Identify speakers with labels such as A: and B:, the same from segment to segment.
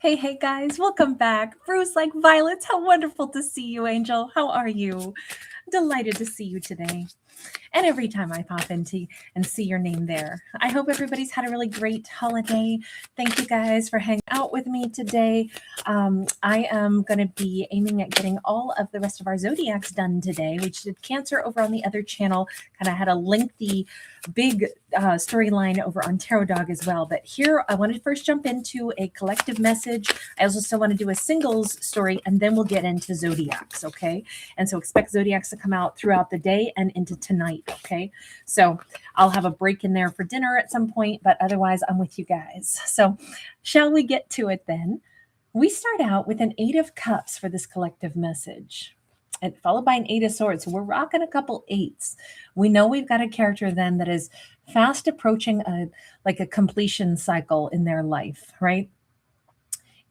A: Hey guys, welcome back. Bruce like violets. How wonderful to see you, Angel. How are you? Delighted to see you today. And every time I pop into and see your name there. I hope everybody's had a really great holiday. Thank you guys for hanging out with me today. I am going to be aiming at getting all of the rest of our zodiacs done today. We did Cancer over on the other channel. Kind of had a lengthy, big storyline over on Tarot Dog as well. But here, I want to first jump into a collective message. I also still want to do a singles story, and then we'll get into zodiacs, okay? And so expect zodiacs to come out throughout the day and into tonight, okay? So I'll have a break in there for dinner at some point, but otherwise I'm with you guys. So shall we get to it then? We start out with an 8 of Cups for this collective message, and followed by an 8 of Swords. So we're rocking a couple 8s. We know we've got a character then that is fast approaching a completion cycle in their life, right?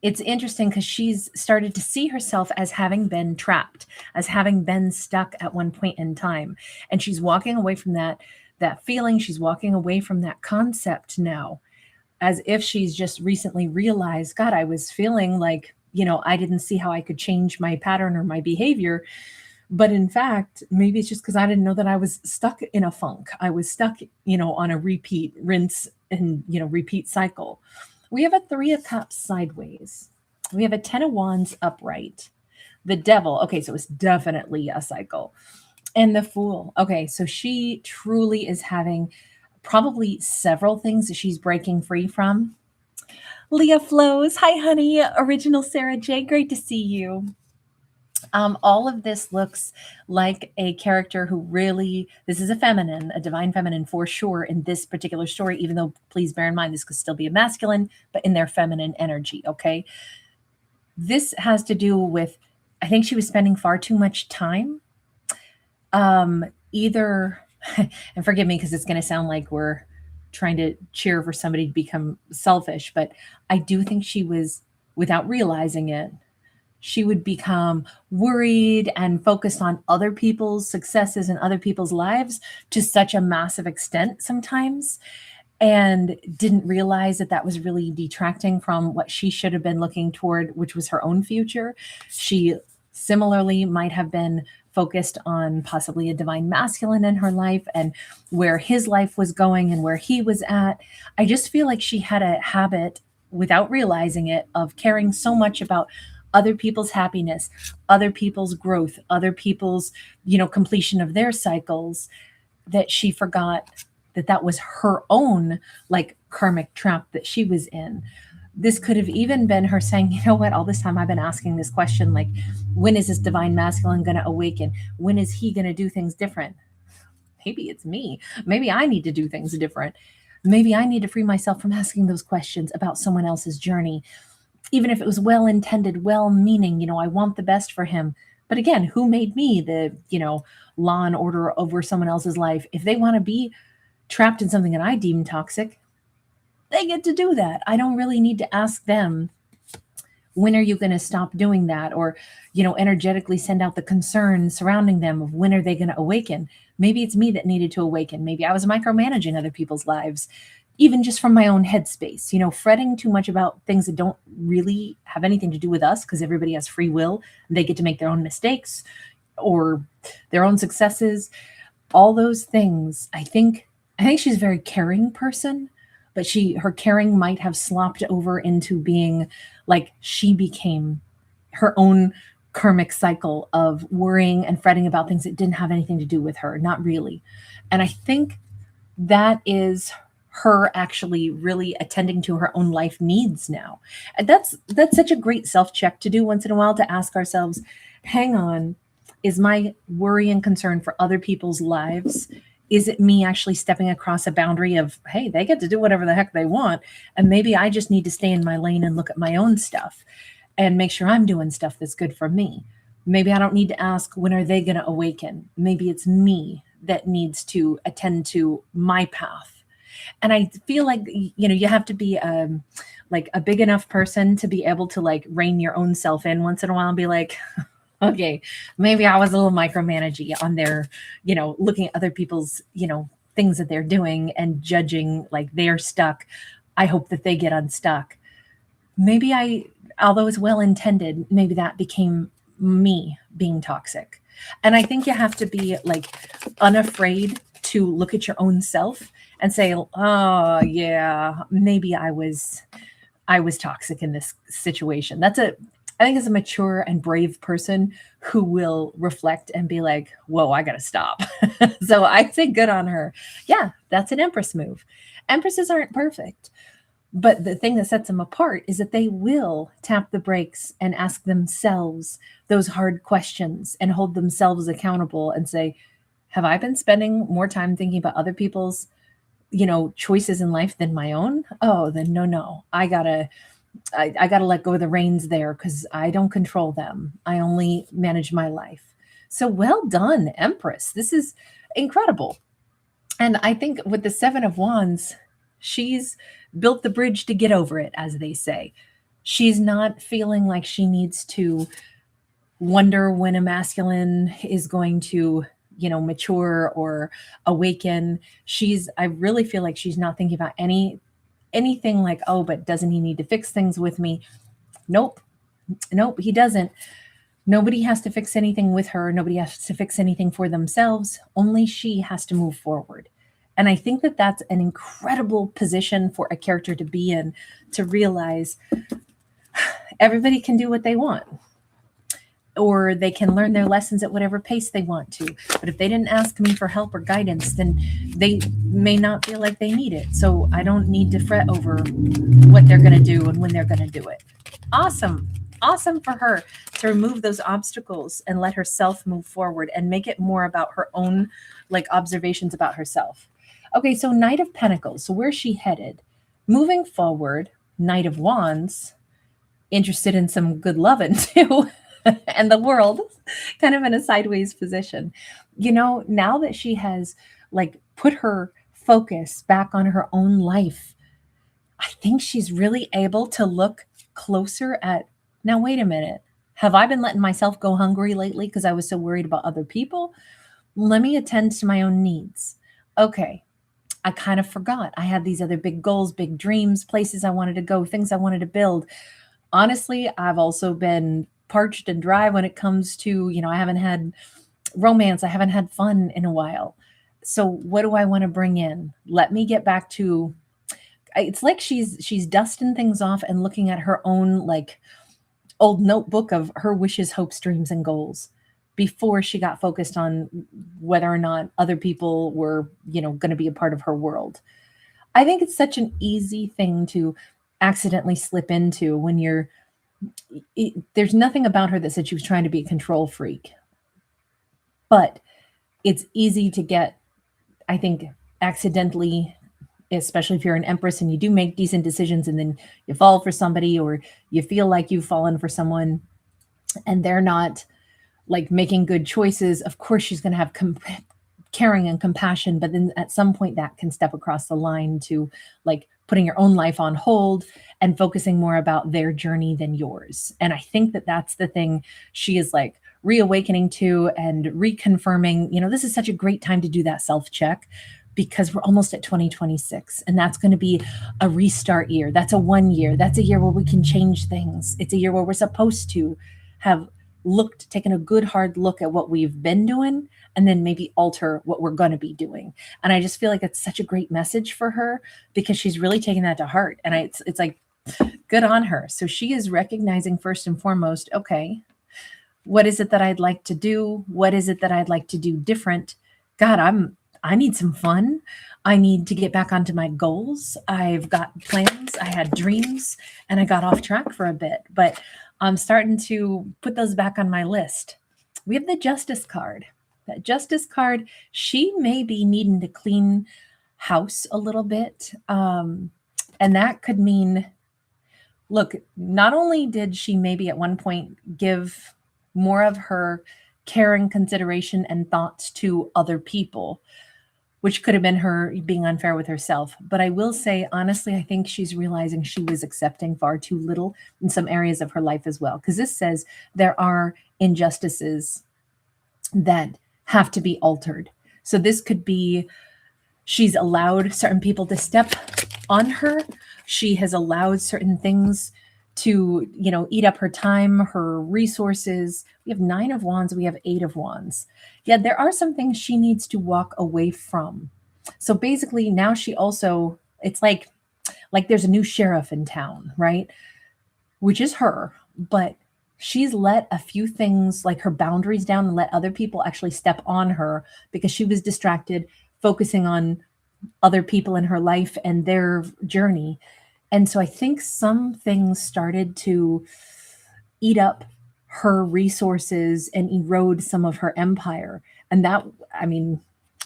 A: It's interesting because she's started to see herself as having been trapped, as having been stuck at one point in time. And she's walking away from that feeling. She's walking away from that concept now, as if she's just recently realized, God, I was feeling like, I didn't see how I could change my pattern or my behavior. But in fact, maybe it's just because I didn't know that I was stuck in a funk. I was stuck, on a repeat, rinse and, repeat cycle. We have a 3 of Cups sideways. We have a 10 of Wands upright. The Devil. Okay, so it's definitely a cycle. And the Fool. Okay, so she truly is having probably several things that she's breaking free from. Leah Flows. Hi, honey. Original Sarah J. Great to see you. All of this looks like a character who really, this is a feminine, a divine feminine for sure in this particular story, even though please bear in mind, this could still be a masculine, but in their feminine energy. Okay. This has to do with, I think she was spending far too much time. Either, and forgive me, because it's going to sound like we're trying to cheer for somebody to become selfish, but I do think she was, without realizing it, she would become worried and focused on other people's successes and other people's lives to such a massive extent sometimes, and didn't realize that that was really detracting from what she should have been looking toward, which was her own future. She similarly might have been focused on possibly a divine masculine in her life and where his life was going and where he was at. I just feel like she had a habit, without realizing it, of caring so much about other people's happiness, other people's growth, other people's, completion of their cycles, that she forgot that that was her own karmic trap that she was in. This could have even been her saying, you know what, all this time I've been asking this question, when is this divine masculine going to awaken? When is he going to do things different? Maybe it's me. Maybe I need to do things different. Maybe I need to free myself from asking those questions about someone else's journey. Even if it was well-intended, well-meaning, I want the best for him. But again, who made me the, law and order over someone else's life? If they want to be trapped in something that I deem toxic, they get to do that. I don't really need to ask them, when are you going to stop doing that? Or, energetically send out the concern surrounding them of when are they going to awaken? Maybe it's me that needed to awaken. Maybe I was micromanaging other people's lives, even just from my own headspace, fretting too much about things that don't really have anything to do with us, because everybody has free will. They get to make their own mistakes or their own successes, all those things. I think she's a very caring person, but her caring might have slopped over into being like she became her own karmic cycle of worrying and fretting about things that didn't have anything to do with her, not really. And I think that is her actually really attending to her own life needs now. And that's such a great self-check to do once in a while, to ask ourselves, hang on, is my worry and concern for other people's lives, is it me actually stepping across a boundary of, hey, they get to do whatever the heck they want, and maybe I just need to stay in my lane and look at my own stuff and make sure I'm doing stuff that's good for me. Maybe I don't need to ask, when are they going to awaken? Maybe it's me that needs to attend to my path. And I feel like, you have to be a big enough person to be able to rein your own self in once in a while and be like, okay, maybe I was a little micromanaging on their, looking at other people's, things that they're doing and judging they're stuck. I hope that they get unstuck. Maybe I although it's well intended, maybe that became me being toxic. And I think you have to be like unafraid to look at your own self and say, oh yeah, maybe I was toxic in this situation. I think it's a mature and brave person who will reflect and be like, whoa, I gotta stop. So I say good on her. Yeah, that's an Empress move. Empresses aren't perfect. But the thing that sets them apart is that they will tap the brakes and ask themselves those hard questions and hold themselves accountable and say, have I been spending more time thinking about other people's, choices in life than my own? Oh, then no. I gotta let go of the reins there because I don't control them. I only manage my life. So well done, Empress. This is incredible. And I think with the Seven of Wands, she's built the bridge to get over it, as they say. She's not feeling like she needs to wonder when a masculine is going to, mature or awaken. I really feel like she's not thinking about anything like, oh, but doesn't he need to fix things with me? Nope. Nope, he doesn't. Nobody has to fix anything with her. Nobody has to fix anything for themselves. Only she has to move forward. And I think that that's an incredible position for a character to be in, to realize everybody can do what they want, or they can learn their lessons at whatever pace they want to. But if they didn't ask me for help or guidance, then they may not feel like they need it. So I don't need to fret over what they're going to do and when they're going to do it. Awesome. Awesome for her to remove those obstacles and let herself move forward and make it more about her own observations about herself. Okay, so Knight of Pentacles. So where's she headed? Moving forward, Knight of Wands, interested in some good loving too. And the world kind of in a sideways position. Now that she has put her focus back on her own life, I think she's really able to look closer at, now wait a minute, have I been letting myself go hungry lately because I was so worried about other people? Let me attend to my own needs. Okay, I kind of forgot. I had these other big goals, big dreams, places I wanted to go, things I wanted to build. Honestly, I've also been parched and dry when it comes to, I haven't had romance. I haven't had fun in a while. So what do I want to bring in? Let me get back to, it's like she's dusting things off and looking at her own old notebook of her wishes, hopes, dreams, and goals before she got focused on whether or not other people were, going to be a part of her world. I think it's such an easy thing to accidentally slip into when there's nothing about her that said she was trying to be a control freak, but it's easy to get, I think, accidentally, especially if you're an Empress and you do make decent decisions and then you fall for somebody, or you feel like you've fallen for someone and they're not making good choices. Of course, she's going to have caring and compassion, but then at some point that can step across the line to putting your own life on hold and focusing more about their journey than yours. And I think that that's the thing she is reawakening to and reconfirming. This is such a great time to do that self-check, because we're almost at 2026 and that's going to be a restart year. That's a 1 year. That's a year where we can change things. It's a year where we're supposed to have taken a good hard look at what we've been doing and then maybe alter what we're going to be doing. And I just feel like it's such a great message for her because she's really taking that to heart. And it's good on her. So she is recognizing first and foremost, okay, what is it that I'd like to do? What is it that I'd like to do different? God, I need some fun. I need to get back onto my goals. I've got plans. I had dreams and I got off track for a bit, but I'm starting to put those back on my list. We have the Justice card. That Justice card, she may be needing to clean house a little bit. And that could mean, look, not only did she maybe at one point give more of her care and consideration and thoughts to other people, which could have been her being unfair with herself. But I will say, honestly, I think she's realizing she was accepting far too little in some areas of her life as well. Because this says there are injustices that have to be altered. So this could be she's allowed certain people to step on her. She has allowed certain things to, eat up her time, her resources. We have 9 of Wands, we have 8 of Wands. Yeah, there are some things she needs to walk away from. So basically now she also, it's like there's a new sheriff in town, right? Which is her, but she's let a few things like her boundaries down and let other people actually step on her because she was distracted focusing on other people in her life and their journey. And so I think some things started to eat up her resources and erode some of her empire. And that, I mean,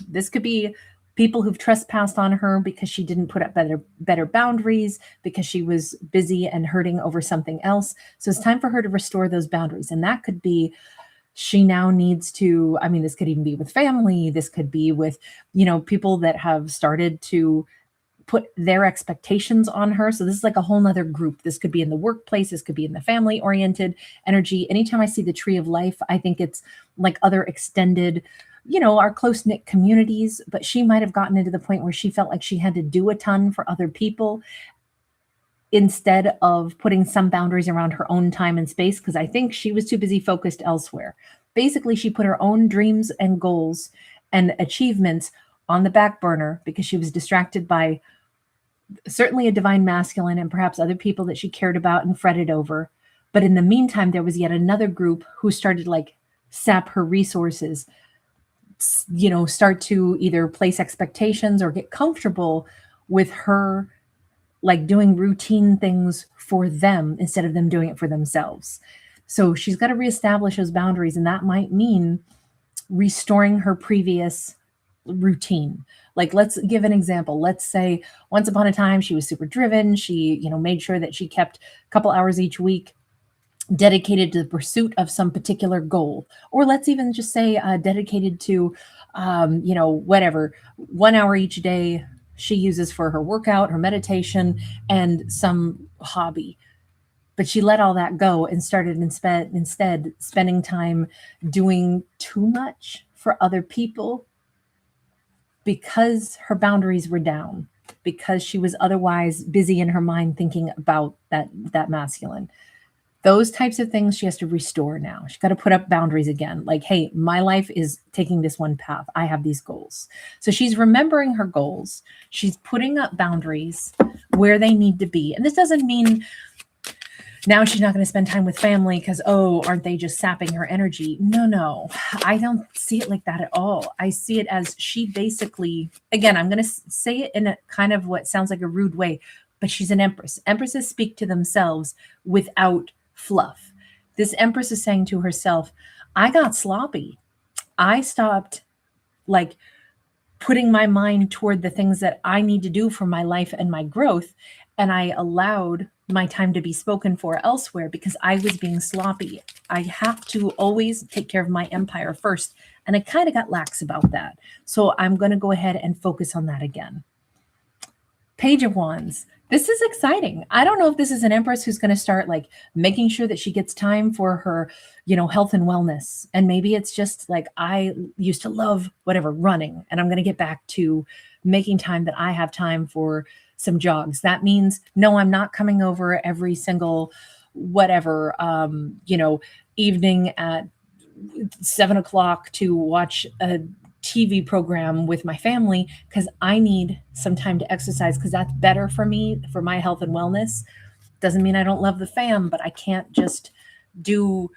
A: this could be people who've trespassed on her because she didn't put up better boundaries, because she was busy and hurting over something else. So it's time for her to restore those boundaries. And that could be, she now needs to, I mean, this could even be with family, this could be with, people that have started to put their expectations on her. So this is like a whole nother group. This could be in the workplace, this could be in the family oriented energy. Anytime I see the tree of life, I think it's like other extended, our close knit communities. But she might have gotten into the point where she felt like she had to do a ton for other people instead of putting some boundaries around her own time and space, because I think she was too busy focused elsewhere. Basically, she put her own dreams and goals and achievements on the back burner because she was distracted by certainly a divine masculine and perhaps other people that she cared about and fretted over. But in the meantime, there was yet another group who started like sap her resources, start to either place expectations or get comfortable with her like doing routine things for them instead of them doing it for themselves. So she's got to reestablish those boundaries, and that might mean restoring her previous routine. Like, let's give an example. Let's say once upon a time she was super driven. She, made sure that she kept a couple hours each week dedicated to the pursuit of some particular goal. Or let's even just say dedicated to, whatever, 1 hour each day she uses for her workout, her meditation, and some hobby. But she let all that go and started instead spending time doing too much for other people because her boundaries were down, because she was otherwise busy in her mind thinking about that masculine. Those types of things she has to restore now. She's got to put up boundaries again. Like, hey, my life is taking this one path. I have these goals. So she's remembering her goals. She's putting up boundaries where they need to be. And this doesn't mean now she's not going to spend time with family because, aren't they just sapping her energy? No. I don't see it like that at all. I see it as she basically, again, I'm going to say it in a kind of what sounds like a rude way, but she's an empress. Empresses speak to themselves without fluff. This empress is saying to herself, I got sloppy. I stopped like putting my mind toward the things that I need to do for my life and my growth. And I allowed my time to be spoken for elsewhere because I was being sloppy. I have to always take care of my empire first. And I kind of got lax about that. So I'm going to go ahead and focus on that again. Page of Wands. This is exciting. I don't know if this is an empress who's going to start like making sure that she gets time for her, health and wellness. And maybe it's just like, I used to love whatever running, and I'm going to get back to making time that I have time for some jogs. That means, no, I'm not coming over every single whatever, evening at 7 o'clock to watch a TV program with my family, because I need some time to exercise because that's better for me, for my health and wellness. Doesn't mean I don't love the fam, but I can't just do,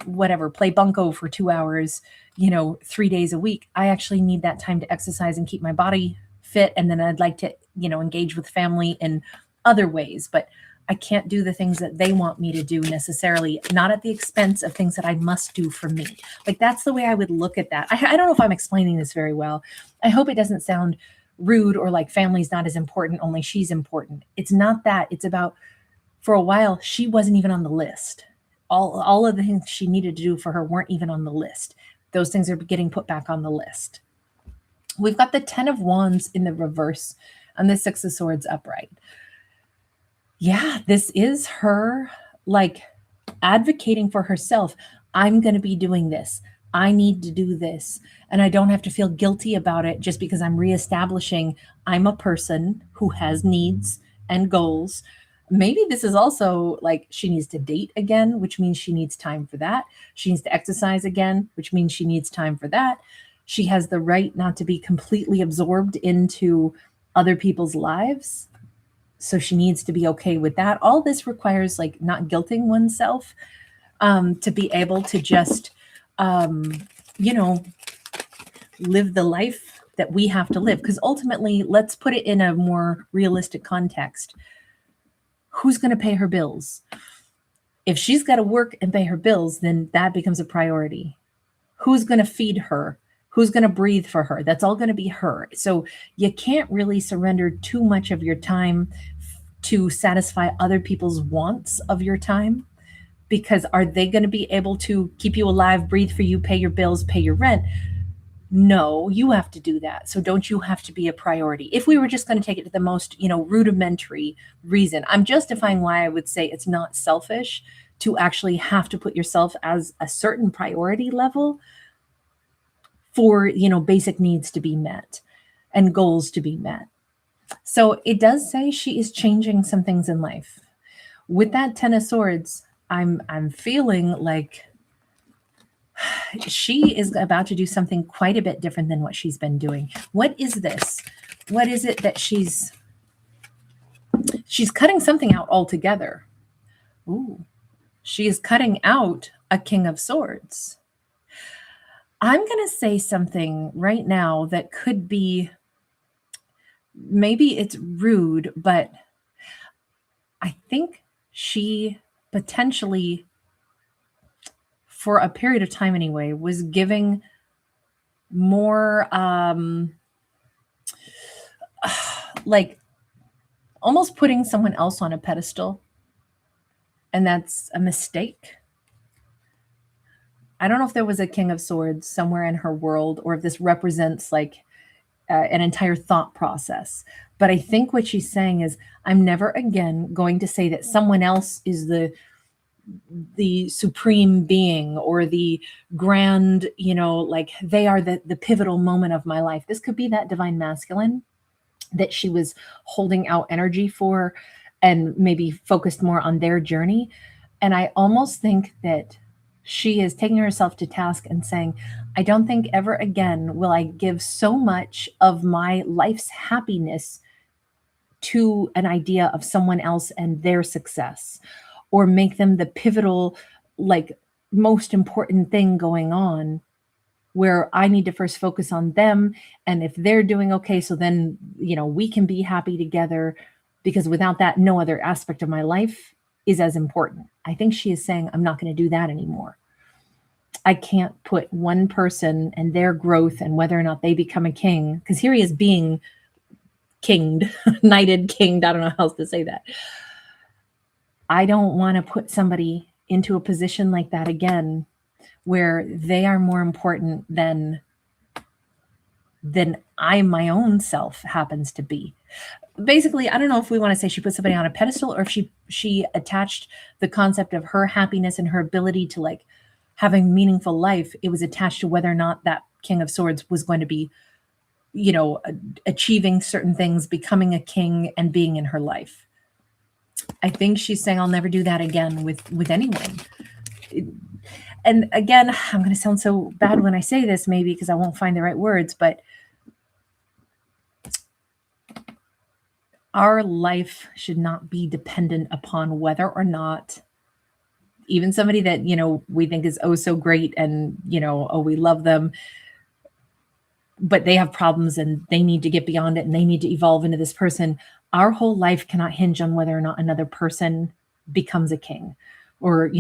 A: whatever, play bunco for 2 hours, 3 days a week. I actually need that time to exercise and keep my body fit. And then I'd like to, engage with family in other ways, but I can't do the things that they want me to do necessarily, not at the expense of things that I must do for me. Like, that's the way I would look at that. I don't know if I'm explaining this very well. I hope it doesn't sound rude or like family's not as important, only she's important. It's not that. It's about, for a while, she wasn't even on the list. All of the things she needed to do for her weren't even on the list. Those things are getting put back on the list. We've got the 10 of Wands in the reverse and the 6 of Swords upright. Yeah, this is her like advocating for herself. I'm going to be doing this. I need to do this. And I don't have to feel guilty about it just because I'm reestablishing I'm a person who has needs and goals. maybe this is also like she needs to date again, which means she needs time for that. She needs to exercise again, which means she needs time for that. She has the right not to be completely absorbed into other people's lives. So she needs to be okay with that. All this requires like not guilting oneself, to be able to just, um, you know, live the life that we have to live. Because ultimately, let's put it in a more realistic context. Who's going to pay her bills? If she's got to work and pay her bills, then that becomes a priority. Who's going to feed her? Who's going to breathe for her? That's all going to be her. So you can't really surrender too much of your time to satisfy other people's wants of your time, because are they going to be able to keep you alive, breathe for you, pay your bills, pay your rent? No, you have to do that. So don't you have to be a priority? If we were just going to take it to the most, rudimentary reason, I'm justifying why I would say it's not selfish to actually have to put yourself as a certain priority level for, basic needs to be met and goals to be met. So it does say she is changing some things in life. With that 10 of swords, I'm feeling like she is about to do something quite a bit different than what she's been doing. What is this? What is it that she's cutting something out altogether? Ooh, she is cutting out a King of Swords. I'm going to say something right now that could be, maybe it's rude, but I think she potentially, for a period of time anyway, was giving more like almost putting someone else on a pedestal. And that's a mistake. I don't know if there was a King of Swords somewhere in her world, or if this represents like an entire thought process. But I think what she's saying is, I'm never again going to say that someone else is the supreme being or the grand, like they are the pivotal moment of my life. This could be that divine masculine that she was holding out energy for and maybe focused more on their journey. And I almost think that she is taking herself to task and saying, I don't think ever again will I give so much of my life's happiness to an idea of someone else and their success, or make them the pivotal, like most important thing going on, where I need to first focus on them. And if they're doing okay, so then, we can be happy together, because without that, no other aspect of my life is as important. I think she is saying, I'm not going to do that anymore. I can't put one person and their growth and whether or not they become a king, because here he is being kinged, knighted, kinged. I don't know how else to say that. I don't want to put somebody into a position like that again, where they are more important than I, my own self, happens to be. Basically, I don't know if we want to say she put somebody on a pedestal, or if she attached the concept of her happiness and her ability to like have a meaningful life. It was attached to whether or not that King of Swords was going to be, achieving certain things, becoming a king, and being in her life. I think she's saying, I'll never do that again with anyone. And again, I'm going to sound so bad when I say this, maybe because I won't find the right words, but our life should not be dependent upon whether or not even somebody that, we think is oh so great and, oh, we love them, but they have problems and they need to get beyond it and they need to evolve into this person. Our whole life cannot hinge on whether or not another person becomes a king or,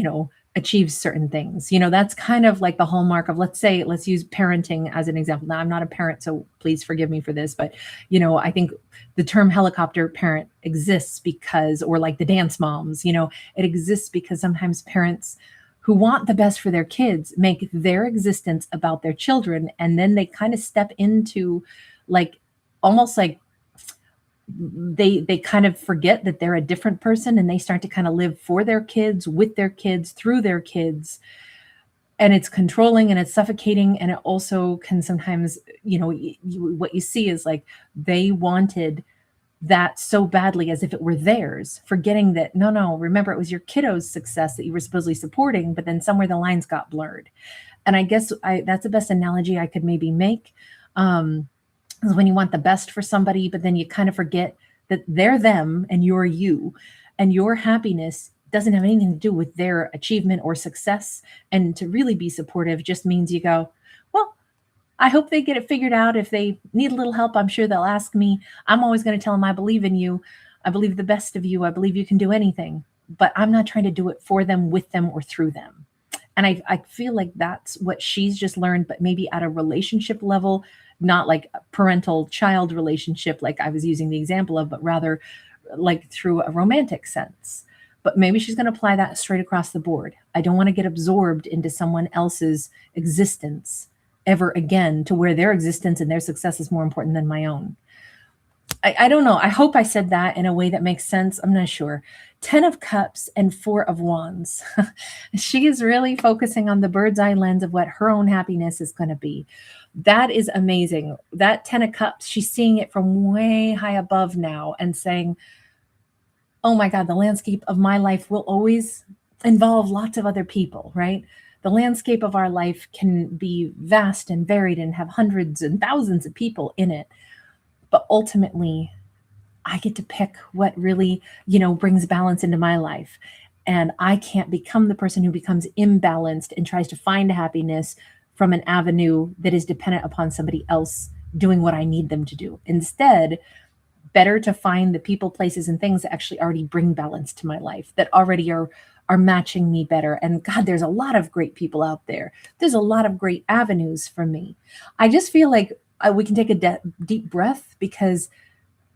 A: achieves certain things. That's kind of like the hallmark of, let's use parenting as an example. Now, I'm not a parent, so please forgive me for this, but, I think the term helicopter parent exists because, or like the dance moms, it exists because sometimes parents who want the best for their kids make their existence about their children. And then they kind of step into like, almost like they kind of forget that they're a different person, and they start to kind of live for their kids, with their kids, through their kids. And it's controlling and it's suffocating. And it also can sometimes, what you see is like they wanted that so badly as if it were theirs, forgetting that, no, remember, it was your kiddo's success that you were supposedly supporting, but then somewhere the lines got blurred. And I guess that's the best analogy I could maybe make. Is when you want the best for somebody, but then you kind of forget that they're them and you're you, and your happiness doesn't have anything to do with their achievement or success. And to really be supportive just means you go, well, I hope they get it figured out. If they need a little help, I'm sure they'll ask me. I'm always going to tell them I believe in you. I believe the best of you. I believe you can do anything, but I'm not trying to do it for them, with them, or through them. And I feel like that's what she's just learned, but maybe at a relationship level, not like a parental child relationship, like I was using the example of, but rather like through a romantic sense. But maybe she's going to apply that straight across the board. I don't want to get absorbed into someone else's existence ever again, to where their existence and their success is more important than my own. I don't know. I hope I said that in a way that makes sense. I'm not sure. 10 of Cups and 4 of Wands. She is really focusing on the bird's eye lens of what her own happiness is going to be. That is amazing. That 10 of Cups, she's seeing it from way high above now and saying, oh my God, the landscape of my life will always involve lots of other people, right? The landscape of our life can be vast and varied and have hundreds and thousands of people in it. But ultimately, I get to pick what really, brings balance into my life. And I can't become the person who becomes imbalanced and tries to find happiness from an avenue that is dependent upon somebody else doing what I need them to do. Instead, better to find the people, places, and things that actually already bring balance to my life, that already are matching me better. And God, there's a lot of great people out there. There's a lot of great avenues for me. I just feel like we can take a deep breath, because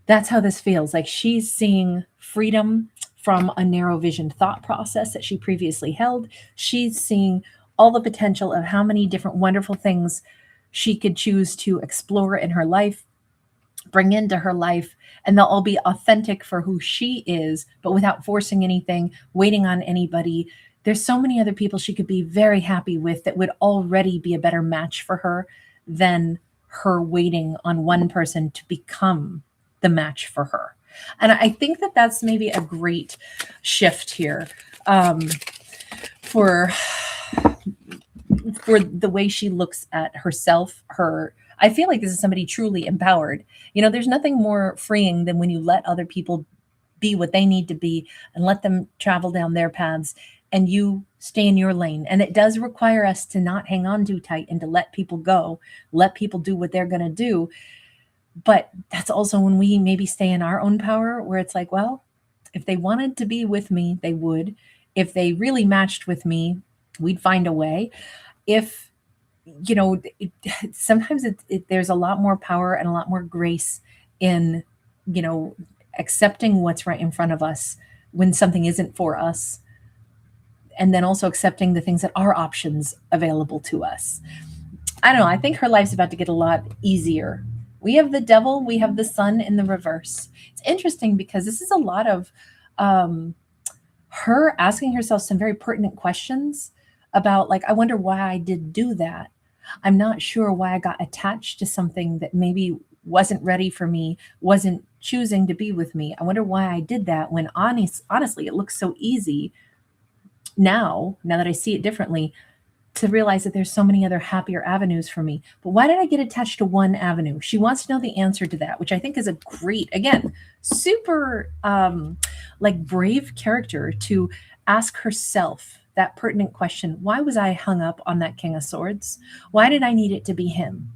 A: that's how this feels. Like she's seeing freedom from a narrow vision thought process that she previously held. She's seeing all the potential of how many different wonderful things she could choose to explore in her life, bring into her life, and they'll all be authentic for who she is, but without forcing anything, waiting on anybody. There's so many other people she could be very happy with that would already be a better match for her than her waiting on one person to become the match for her. And I think that that's maybe a great shift here for the way she looks at herself. I feel like this is somebody truly empowered. There's nothing more freeing than when you let other people be what they need to be and let them travel down their paths, and you stay in your lane. And it does require us to not hang on too tight and to let people go, let people do what they're going to do. But that's also when we maybe stay in our own power, where it's like, well, if they wanted to be with me, they would. If they really matched with me, we'd find a way. If, sometimes there's a lot more power and a lot more grace in, accepting what's right in front of us when something isn't for us. And then also accepting the things that are options available to us. I don't know. I think her life's about to get a lot easier. We have the Devil, we have the Sun in the reverse. It's interesting because this is a lot of her asking herself some very pertinent questions about, like, I wonder why I did do that. I'm not sure why I got attached to something that maybe wasn't ready for me, wasn't choosing to be with me. I wonder why I did that, when honestly, it looks so easy now that I see it differently, to realize that there's so many other happier avenues for me. But why did I get attached to one avenue? She wants to know the answer to that, which I think is a great, again, super brave character to ask herself that pertinent question. Why was I hung up on that King of Swords? Why did I need it to be him?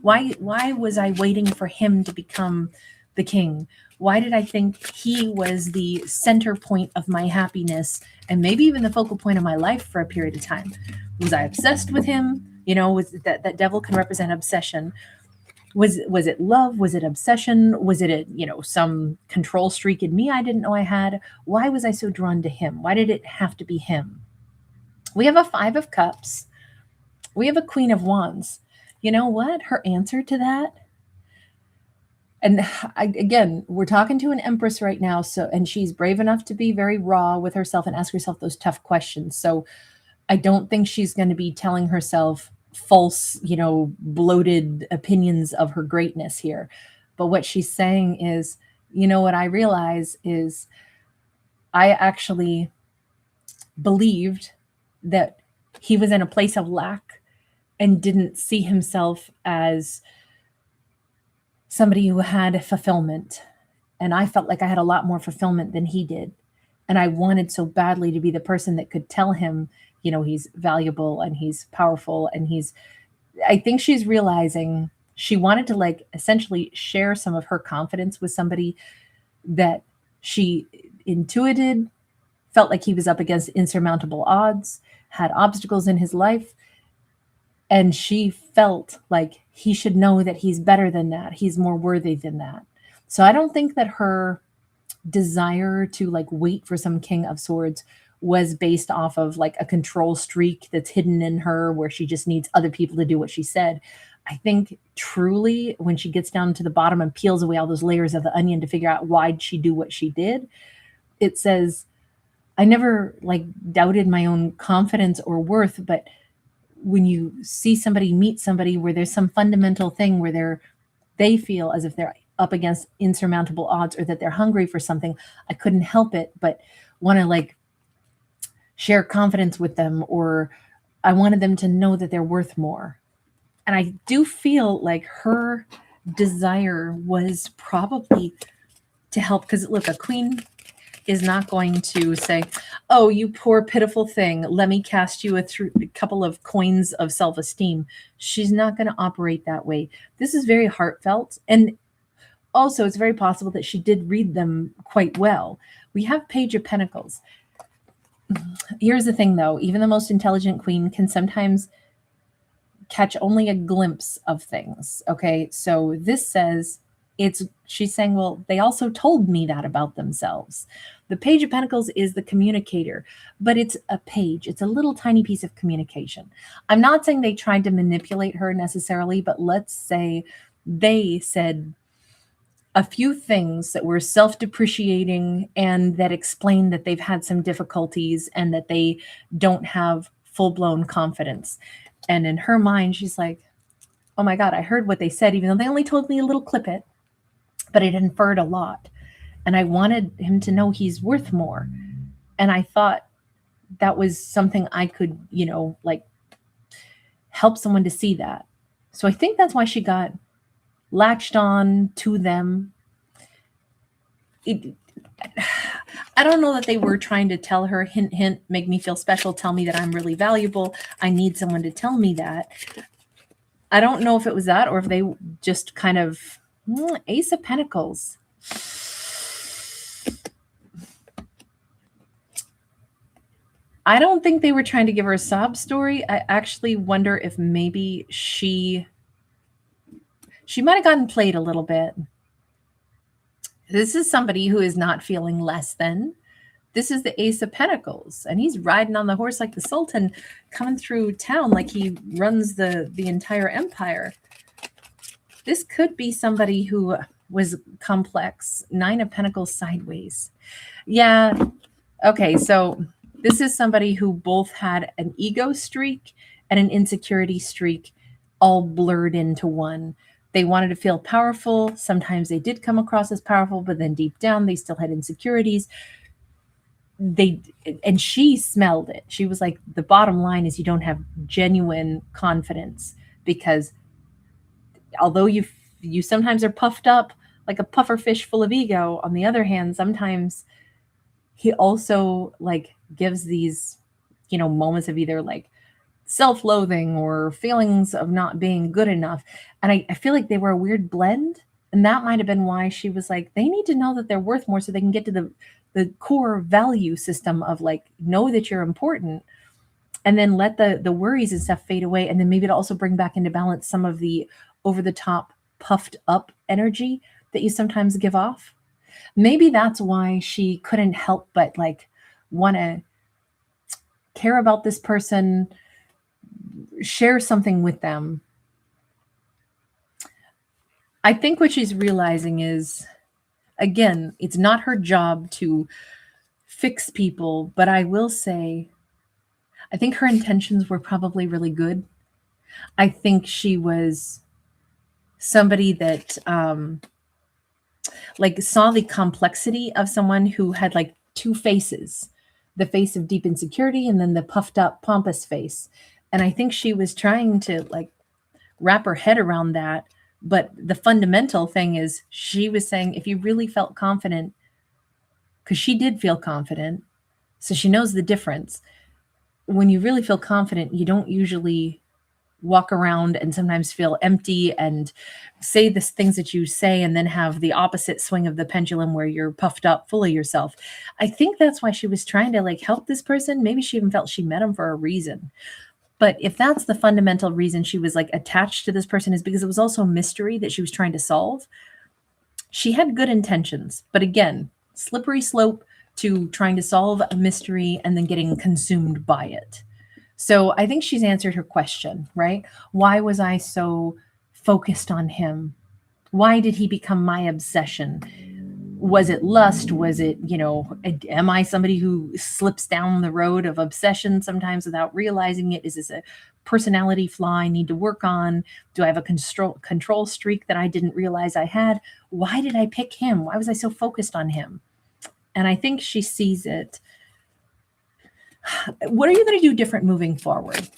A: Why was I waiting for him to become the king? Why did I think he was the center point of my happiness and maybe even the focal point of my life for a period of time? Was I obsessed with him? Was that Devil can represent obsession. Was it love? Was it obsession? Was it some control streak in me I didn't know I had? Why was I so drawn to him? Why did it have to be him? We have a 5 of Cups. We have a Queen of Wands. You know what? Her answer to that, and again, we're talking to an Empress right now, and she's brave enough to be very raw with herself and ask herself those tough questions. So I don't think she's going to be telling herself false, bloated opinions of her greatness here. But what she's saying is, You know what I realize is I actually believed that he was in a place of lack and didn't see himself as somebody who had fulfillment. And I felt like I had a lot more fulfillment than he did. And I wanted so badly to be the person that could tell him, you know, he's valuable and he's powerful and he's, I think she's realizing she wanted to like essentially share some of her confidence with somebody that she intuited, felt like he was up against insurmountable odds, had obstacles in his life. And she felt like he should know that he's better than that. He's more worthy than that. So I don't think that her desire to like wait for some king of swords was based off of like a control streak that's hidden in her where she just needs other people to do what she said. I think truly when she gets down to the bottom and peels away all those layers of the onion to figure out why'd she do what she did, it says, I never like doubted my own confidence or worth, but when you see somebody meet somebody where there's some fundamental thing where they feel as if they're up against insurmountable odds or that they're hungry for something, I couldn't help it but want to like share confidence with them, or I wanted them to know that they're worth more. And I do feel like her desire was probably to help, because look, a queen is not going to say, oh, you poor pitiful thing, let me cast you a couple of coins of self-esteem. She's not going to operate that way. This is very heartfelt, and also it's very possible that she did read them quite well. We have Page of Pentacles. Here's the thing though, even the most intelligent queen can sometimes catch only a glimpse of things. Okay, so this says she's saying, well, they also told me that about themselves. The Page of Pentacles is the communicator, but it's a page. It's a little tiny piece of communication. I'm not saying they tried to manipulate her necessarily, but let's say they said a few things that were self-depreciating and that explain that they've had some difficulties and that they don't have full-blown confidence. And in her mind, she's like, oh my God, I heard what they said, even though they only told me a little clippet, but it inferred a lot. And I wanted him to know he's worth more. And I thought that was something I could, you know, like help someone to see that. So I think that's why she got latched on to them. I don't know that they were trying to tell her, hint, hint, make me feel special, tell me that I'm really valuable. I need someone to tell me that. I don't know if it was that or if they just kind of, Ace of Pentacles. I don't think they were trying to give her a sob story. I actually wonder if maybe she might have gotten played a little bit. This is somebody who is not feeling less than. This is the Ace of Pentacles, and he's riding on the horse like the Sultan, coming through town like he runs the entire empire. This could be somebody who was complex. Nine of Pentacles sideways. Yeah. Okay, so this is somebody who both had an ego streak and an insecurity streak all blurred into one. They wanted to feel powerful. Sometimes they did come across as powerful, but then deep down they still had insecurities. And she smelled it. She was like, the bottom line is you don't have genuine confidence, because although you sometimes are puffed up like a puffer fish full of ego, on the other hand, sometimes he also like gives these, you know, moments of either like self-loathing or feelings of not being good enough. And I feel like they were a weird blend. And that might have been why she was like, they need to know that they're worth more so they can get to the core value system of like, know that you're important, and then let the worries and stuff fade away. And then maybe to also bring back into balance some of the over the top puffed up energy that you sometimes give off. Maybe that's why she couldn't help but like want to care about this person, share something with them. I think what she's realizing is, again, it's not her job to fix people, but I will say, I think her intentions were probably really good. I think she was somebody that like saw the complexity of someone who had like two faces, the face of deep insecurity and then the puffed up pompous face. And I think she was trying to like wrap her head around that. But the fundamental thing is she was saying if you really felt confident, because she did feel confident, so she knows the difference. When you really feel confident, you don't usually walk around and sometimes feel empty and say the things that you say and then have the opposite swing of the pendulum where you're puffed up full of yourself. I think that's why she was trying to like help this person. Maybe she even felt she met him for a reason. But if that's the fundamental reason she was like attached to this person, is because it was also a mystery that she was trying to solve. She had good intentions, but again, slippery slope to trying to solve a mystery and then getting consumed by it. So I think she's answered her question, right? Why was I so focused on him? Why did he become my obsession? Was it lust? Was it, am I somebody who slips down the road of obsession sometimes without realizing it? Is this a personality flaw I need to work on? Do I have a control streak that I didn't realize I had? Why did I pick him? Why was I so focused on him? And I think she sees it. What are you going to do different moving forward?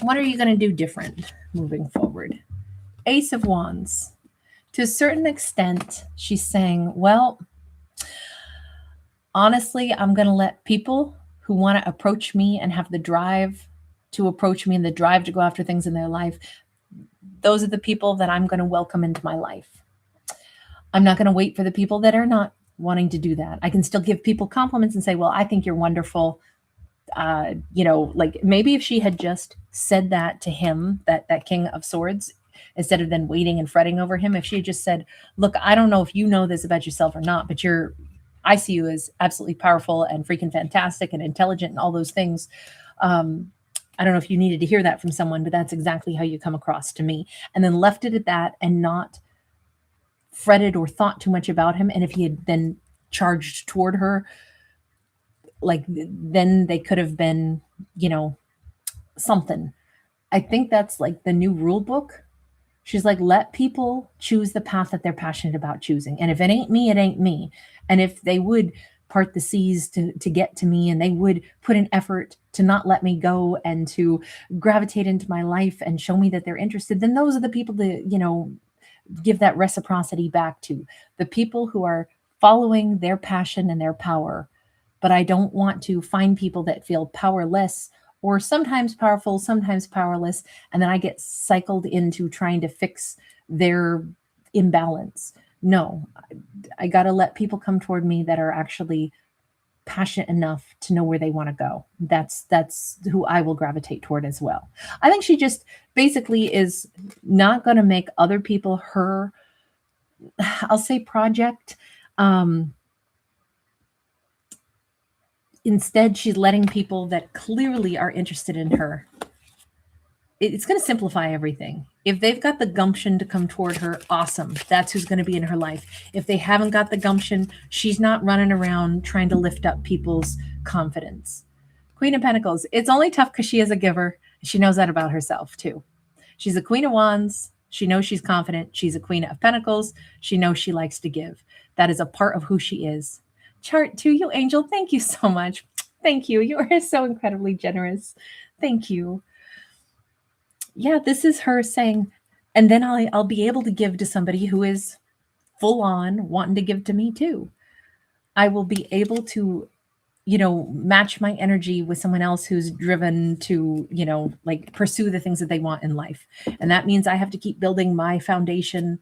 A: What are you going to do different moving forward? Ace of Wands. To a certain extent, she's saying, well, honestly, I'm going to let people who want to approach me and have the drive to approach me and the drive to go after things in their life, those are the people that I'm going to welcome into my life. I'm not going to wait for the people that are not wanting to do that. I can still give people compliments and say, well, I think you're wonderful. Like maybe if she had just said that to him, that King of Swords, instead of then waiting and fretting over him, if she had just said, look, I don't know if you know this about yourself or not, but I see you as absolutely powerful and freaking fantastic and intelligent and all those things. I don't know if you needed to hear that from someone, but that's exactly how you come across to me. And then left it at that and not fretted or thought too much about him. And if he had then charged toward her, like then they could have been, something. I think that's like the new rule book. She's like, let people choose the path that they're passionate about choosing. And if it ain't me, it ain't me. And if they would part the seas to get to me and they would put an effort to not let me go and to gravitate into my life and show me that they're interested, then those are the people to, give that reciprocity back to. The people who are following their passion and their power. But I don't want to find people that feel powerless or sometimes powerful, sometimes powerless. And then I get cycled into trying to fix their imbalance. No, I got to let people come toward me that are actually passionate enough to know where they want to go. That's who I will gravitate toward as well. I think she just basically is not going to make other people her, I'll say, project. Instead, she's letting people that clearly are interested in her. It's going to simplify everything. If they've got the gumption to come toward her, awesome. That's who's going to be in her life. If they haven't got the gumption, she's not running around trying to lift up people's confidence. Queen of Pentacles. It's only tough because she is a giver. She knows that about herself too. She's a Queen of Wands. She knows she's confident. She's a Queen of Pentacles. She knows she likes to give. That is a part of who she is. Chart to you, Angel. Thank you so much. Thank you. You are so incredibly generous. Thank you. Yeah, this is her saying, and then I'll be able to give to somebody who is full on wanting to give to me too. I will be able to, match my energy with someone else who's driven to, like pursue the things that they want in life. And that means I have to keep building my foundation.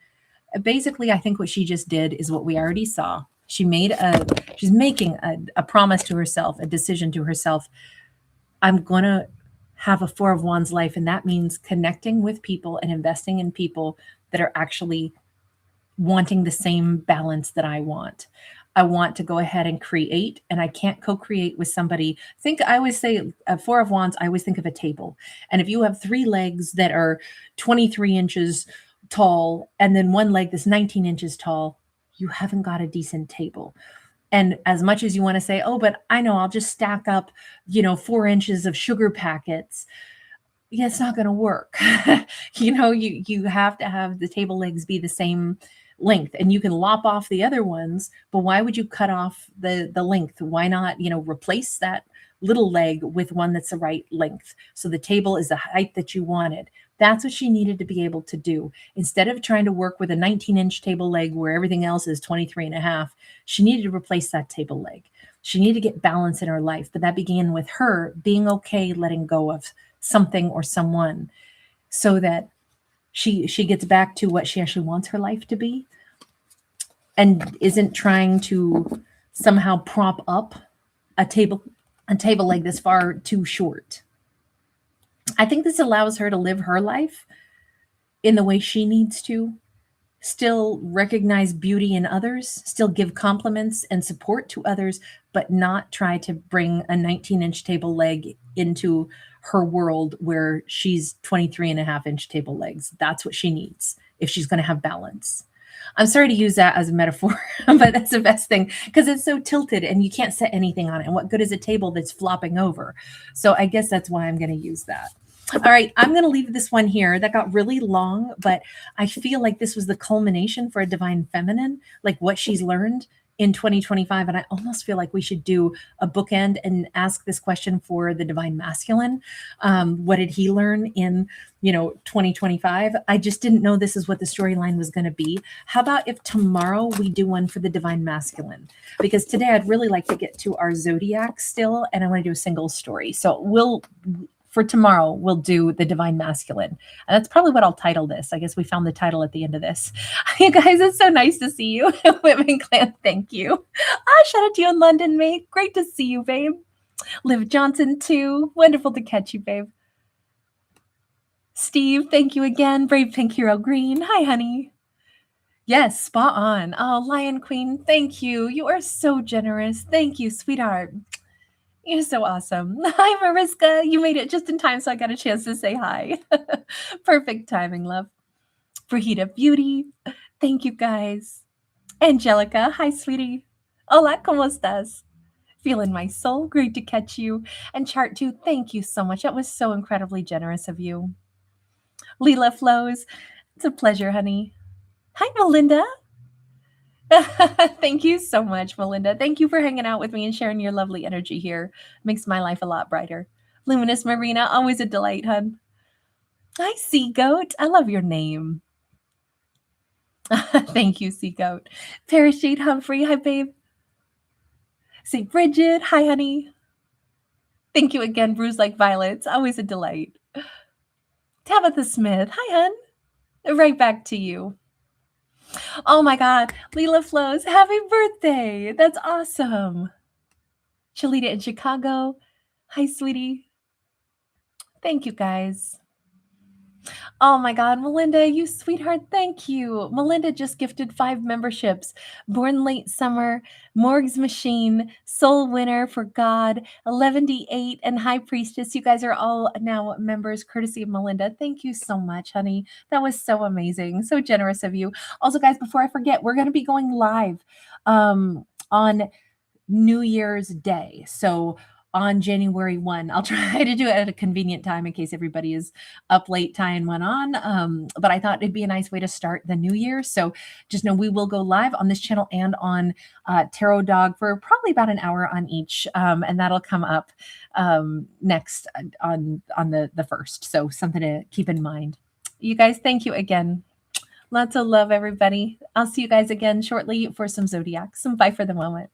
A: Basically, I think what she just did is what we already saw. She's making a promise to herself, a decision to herself. I'm going to have a Four of Wands life. And that means connecting with people and investing in people that are actually wanting the same balance that I want. I want to go ahead and create, and I can't co-create with somebody. I always say a Four of Wands, I always think of a table. And if you have three legs that are 23 inches tall, and then one leg that's 19 inches tall, you haven't got a decent table. And as much as you want to say, oh, but I know I'll just stack up, 4 inches of sugar packets. Yeah, it's not going to work. You have to have the table legs be the same length, and you can lop off the other ones, but why would you cut off the length? Why not, replace that little leg with one that's the right length, so the table is the height that you wanted? That's what she needed to be able to do. Instead of trying to work with a 19-inch table leg where everything else is 23 and a half, she needed to replace that table leg. She needed to get balance in her life, but that began with her being okay letting go of something or someone, so that she gets back to what she actually wants her life to be, and isn't trying to somehow prop up a table leg that's far too short. I think this allows her to live her life in the way she needs to, still recognize beauty in others, still give compliments and support to others, but not try to bring a 19-inch table leg into her world where she's 23 and a half inch table legs. That's what she needs if she's going to have balance. I'm sorry to use that as a metaphor, but that's the best thing, because it's so tilted and you can't set anything on it. And what good is a table that's flopping over? So I guess that's why I'm going to use that. All right, I'm going to leave this one here. That got really long, but I feel like this was the culmination for a divine feminine, like what she's learned in 2025. And I almost feel like we should do a bookend and ask this question for the divine masculine. What did he learn in 2025? I just didn't know this is what the storyline was going to be. How about if tomorrow we do one for the divine masculine? Because today I'd really like to get to our zodiac still, and I want to do a single story. So for tomorrow, we'll do the divine masculine. And that's probably what I'll title this. I guess we found the title at the end of this. You guys, it's so nice to see you. Women Clan, thank you. Shout out to you in London, mate. Great to see you, babe. Liv Johnson, too. Wonderful to catch you, babe. Steve, thank you again. Brave Pink Hero Green. Hi, honey. Yes, spot on. Oh, Lion Queen, thank you. You are so generous. Thank you, sweetheart. You're so awesome. Hi, Mariska. You made it just in time, so I got a chance to say hi. Perfect timing, love. Brahita Beauty. Thank you, guys. Angelica. Hi, sweetie. Hola, ¿cómo estás? Feeling my soul. Great to catch you. And Chart 2, thank you so much. That was so incredibly generous of you. Leela Flows. It's a pleasure, honey. Hi, Melinda. Thank you so much, Melinda. Thank you for hanging out with me and sharing your lovely energy here. Makes my life a lot brighter. Luminous Marina, always a delight, hun. Hi, Sea Goat. I love your name. Thank you, Sea Goat. Parachute Humphrey. Hi, babe. St. Bridget. Hi, honey. Thank you again, Bruise Like Violets. Always a delight. Tabitha Smith. Hi, hun. Right back to you. Oh my God, Leela Flows, happy birthday. That's awesome. Shalita in Chicago. Hi, sweetie. Thank you, guys. Oh my God, Melinda, you sweetheart, thank you. Melinda just gifted 5 memberships. Born Late Summer, Morg's Machine, Soul Winner for God, 11D8, and High Priestess. You guys are all now members, courtesy of Melinda. Thank you so much, honey. That was so amazing. So generous of you. Also, guys, before I forget, we're going to be going live on New Year's Day. So on January 1. I'll try to do it at a convenient time in case everybody is up late tying one on. But I thought it'd be a nice way to start the new year. So just know we will go live on this channel and on Tarot Dog for probably about an hour on each. And that'll come up next on the 1st. So something to keep in mind. You guys, thank you again. Lots of love, everybody. I'll see you guys again shortly for some zodiacs. Bye for the moment.